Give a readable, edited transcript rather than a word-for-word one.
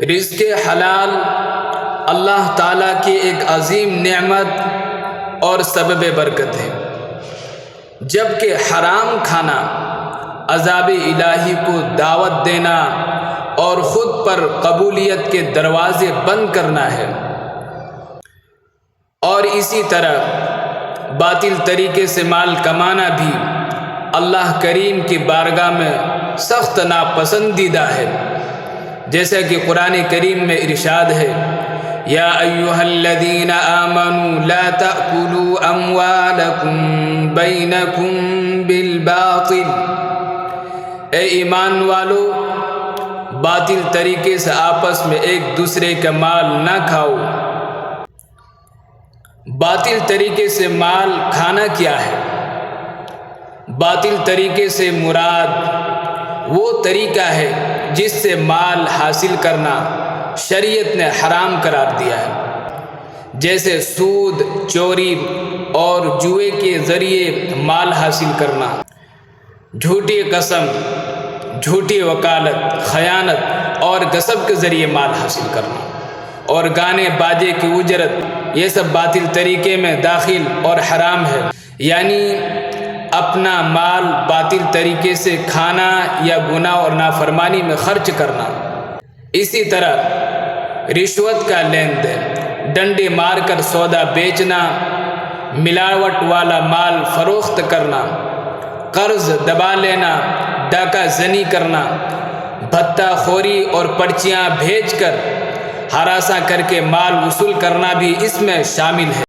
رزق حلال اللہ تعالیٰ کی ایک عظیم نعمت اور سبب برکت ہے، جبکہ حرام کھانا عذاب الہی کو دعوت دینا اور خود پر قبولیت کے دروازے بند کرنا ہے۔ اور اسی طرح باطل طریقے سے مال کمانا بھی اللہ کریم کی بارگاہ میں سخت ناپسندیدہ ہے، جیسا کہ قرآن کریم میں ارشاد ہے، یا ایھا الذین آمنوا لا تأکلوا اموالکم بینکم بالباطل، اے ایمان والو باطل طریقے سے آپس میں ایک دوسرے کا مال نہ کھاؤ۔ باطل طریقے سے مال کھانا کیا ہے؟ باطل طریقے سے مراد وہ طریقہ ہے جس سے مال حاصل کرنا شریعت نے حرام قرار دیا ہے، جیسے سود، چوری اور جوئے کے ذریعے مال حاصل کرنا، جھوٹی قسم، جھوٹی وکالت، خیانت اور غصب کے ذریعے مال حاصل کرنا، اور گانے باجے کی اجرت، یہ سب باطل طریقے میں داخل اور حرام ہے۔ یعنی اپنا مال باطل طریقے سے کھانا یا گناہ اور نافرمانی میں خرچ کرنا۔ اسی طرح رشوت کا لین دین، ڈنڈے مار کر سودا بیچنا، ملاوٹ والا مال فروخت کرنا، قرض دبا لینا، ڈاکہ زنی کرنا، بھتہ خوری اور پرچیاں بھیج کر ہراساں کر کے مال وصول کرنا بھی اس میں شامل ہے۔